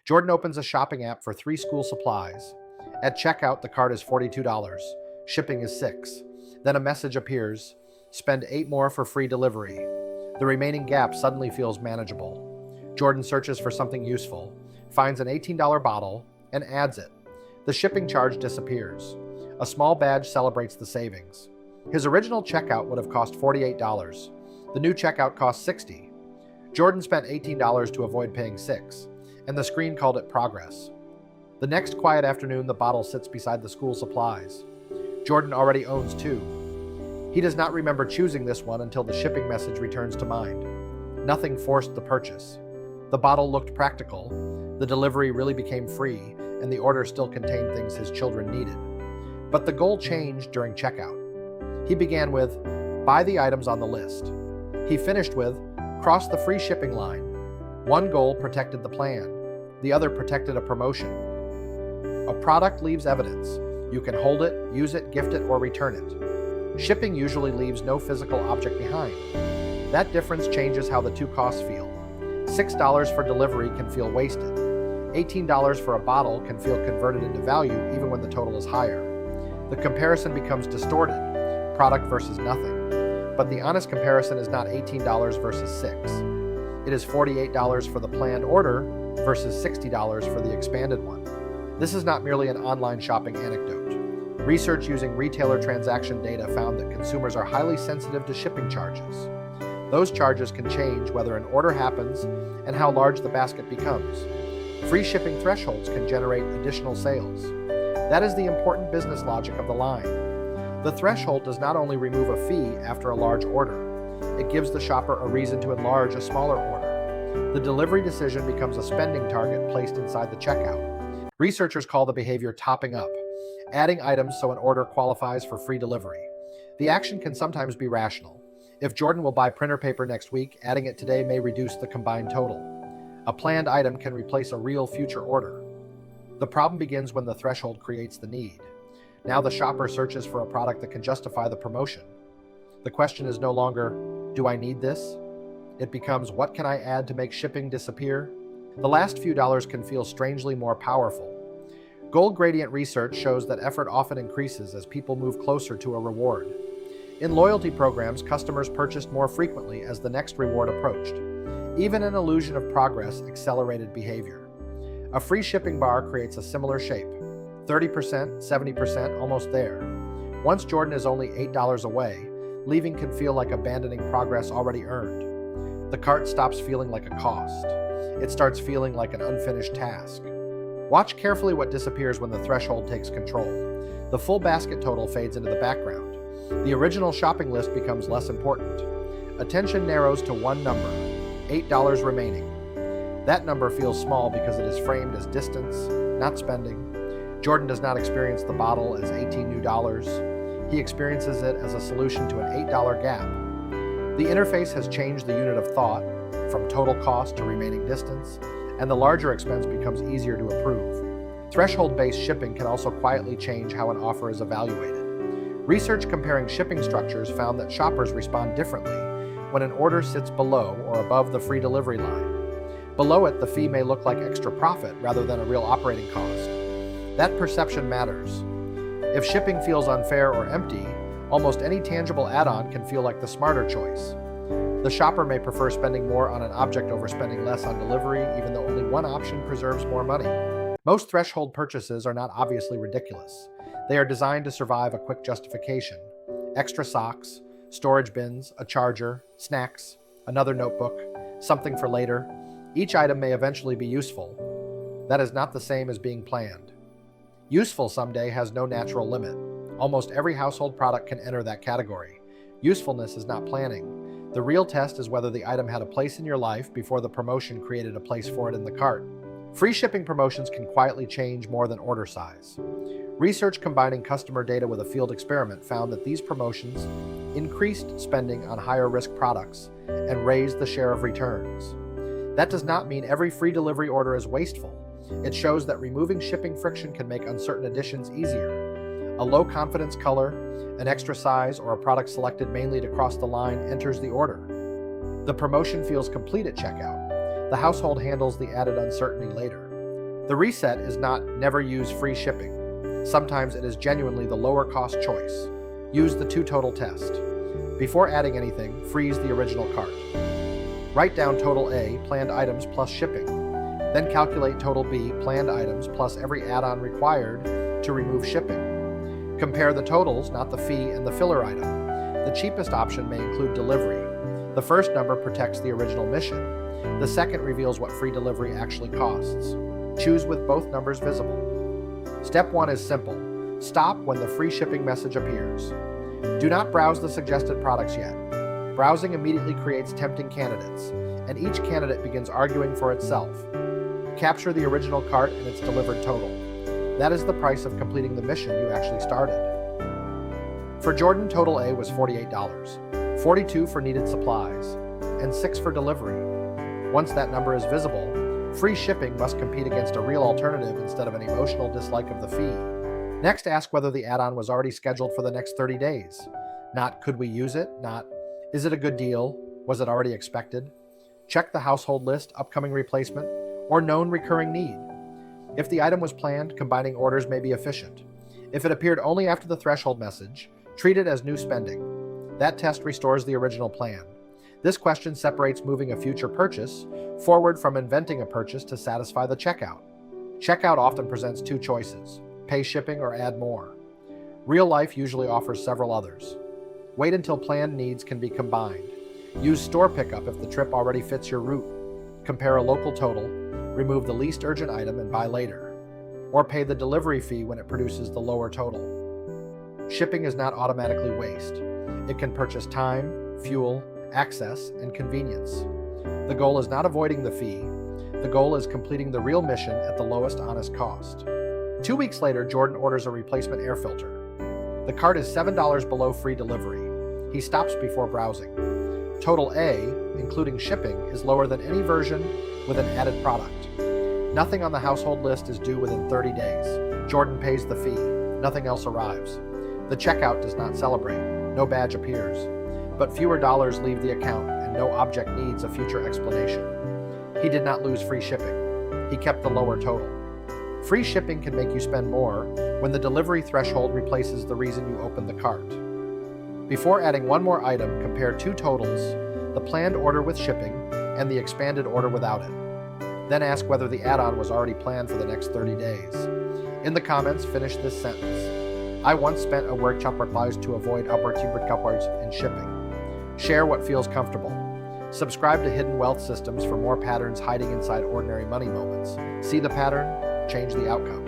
Jordan opens a shopping app for 3 school supplies. At checkout, the cart is $42. Shipping is $6. Then a message appears, spend $8 more for free delivery. The remaining gap suddenly feels manageable. Jordan searches for something useful, finds an $18 bottle, and adds it. The shipping charge disappears. A small badge celebrates the savings. His original checkout would have cost $48. The new checkout costs $60. Jordan spent $18 to avoid paying $6, and the screen called it progress. The next quiet afternoon, the bottle sits beside the school supplies. Jordan already owns 2. He does not remember choosing this one until the shipping message returns to mind. Nothing forced the purchase. The bottle looked practical, the delivery really became free, and the order still contained things his children needed. But the goal changed during checkout. He began with, buy the items on the list. He finished with, cross the free shipping line. One goal protected the plan, the other protected a promotion. A product leaves evidence. You can hold it, use it, gift it, or return it. Shipping usually leaves no physical object behind. That difference changes how the two costs feel. $6 for delivery can feel wasted. $18 for a bottle can feel converted into value even when the total is higher. The comparison becomes distorted, product versus nothing. But the honest comparison is not $18 versus $6. It is $48 for the planned order versus $60 for the expanded one. This is not merely an online shopping anecdote. Research using retailer transaction data found that consumers are highly sensitive to shipping charges. Those charges can change whether an order happens and how large the basket becomes. Free shipping thresholds can generate additional sales. That is the important business logic of the line. The threshold does not only remove a fee after a large order, it gives the shopper a reason to enlarge a smaller order. The delivery decision becomes a spending target placed inside the checkout. Researchers call the behavior topping up, adding items so an order qualifies for free delivery. The action can sometimes be rational. If Jordan will buy printer paper next week, adding it today may reduce the combined total. A planned item can replace a real future order. The problem begins when the threshold creates the need. Now the shopper searches for a product that can justify the promotion. The question is no longer, do I need this? It becomes, what can I add to make shipping disappear? The last few dollars can feel strangely more powerful. Gold gradient research shows that effort often increases as people move closer to a reward. In loyalty programs, customers purchased more frequently as the next reward approached. Even an illusion of progress accelerated behavior. A free shipping bar creates a similar shape. 30%, 70%, almost there. Once Jordan is only $8 away, leaving can feel like abandoning progress already earned. The cart stops feeling like a cost. It starts feeling like an unfinished task. Watch carefully what disappears when the threshold takes control. The full basket total fades into the background. The original shopping list becomes less important. Attention narrows to one number, $8 remaining. That number feels small because it is framed as distance, not spending. Jordan does not experience the bottle as 18 new dollars. He experiences it as a solution to an $8 gap. The interface has changed the unit of thought, from total cost to remaining distance, and the larger expense becomes easier to approve. Threshold-based shipping can also quietly change how an offer is evaluated. Research comparing shipping structures found that shoppers respond differently when an order sits below or above the free delivery line. Below it, the fee may look like extra profit rather than a real operating cost. That perception matters. If shipping feels unfair or empty, almost any tangible add-on can feel like the smarter choice. The shopper may prefer spending more on an object over spending less on delivery, even though only one option preserves more money. Most threshold purchases are not obviously ridiculous. They are designed to survive a quick justification. Extra socks, storage bins, a charger, snacks, another notebook, something for later. Each item may eventually be useful. That is not the same as being planned. Useful someday has no natural limit. Almost every household product can enter that category. Usefulness is not planning. The real test is whether the item had a place in your life before the promotion created a place for it in the cart. Free shipping promotions can quietly change more than order size. Research combining customer data with a field experiment found that these promotions increased spending on higher-risk products and raised the share of returns. That does not mean every free delivery order is wasteful. It shows that removing shipping friction can make uncertain additions easier. A low-confidence color, an extra size, or a product selected mainly to cross the line enters the order. The promotion feels complete at checkout. The household handles the added uncertainty later. The reset is not never use free shipping. Sometimes it is genuinely the lower cost choice. Use the two-total test. Before adding anything, freeze the original cart. Write down total A, planned items plus shipping. Then calculate total B, planned items plus every add-on required to remove shipping. Compare the totals, not the fee, and the filler item. The cheapest option may include delivery. The first number protects the original mission. The second reveals what free delivery actually costs. Choose with both numbers visible. Step 1 is simple. Stop when the free shipping message appears. Do not browse the suggested products yet. Browsing immediately creates tempting candidates, and each candidate begins arguing for itself. Capture the original cart and its delivered total. That is the price of completing the mission you actually started. For Jordan, total A was $48, $42 for needed supplies, and $6 for delivery. Once that number is visible, free shipping must compete against a real alternative instead of an emotional dislike of the fee. Next, ask whether the add-on was already scheduled for the next 30 days. Not could we use it, not is it a good deal, was it already expected? Check the household list, upcoming replacement, or known recurring need. If the item was planned, combining orders may be efficient. If it appeared only after the threshold message, treat it as new spending. That test restores the original plan. This question separates moving a future purchase forward from inventing a purchase to satisfy the checkout. Checkout often presents two choices: pay shipping or add more. Real life usually offers several others. Wait until planned needs can be combined. Use store pickup if the trip already fits your route. Compare a local total, remove the least urgent item and buy later. Or pay the delivery fee when it produces the lower total. Shipping is not automatically waste. It can purchase time, fuel, access, and convenience. The goal is not avoiding the fee. The goal is completing the real mission at the lowest honest cost. 2 weeks later, Jordan orders a replacement air filter. The cart is $7 below free delivery. He stops before browsing. Total A, including shipping, is lower than any version with an added product. Nothing on the household list is due within 30 days. Jordan pays the fee. Nothing else arrives. The checkout does not celebrate. No badge appears. But fewer dollars leave the account, and no object needs a future explanation. He did not lose free shipping. He kept the lower total. Free shipping can make you spend more when the delivery threshold replaces the reason you opened the cart. Before adding one more item, compare two totals, the planned order with shipping and the expanded order without it. Then ask whether the add-on was already planned for the next 30 days. In the comments, finish this sentence. I once spent a workshop replies to avoid opportunities in shipping. Share what feels comfortable. Subscribe to Hidden Wealth Systems for more patterns hiding inside ordinary money moments. See the pattern, change the outcome.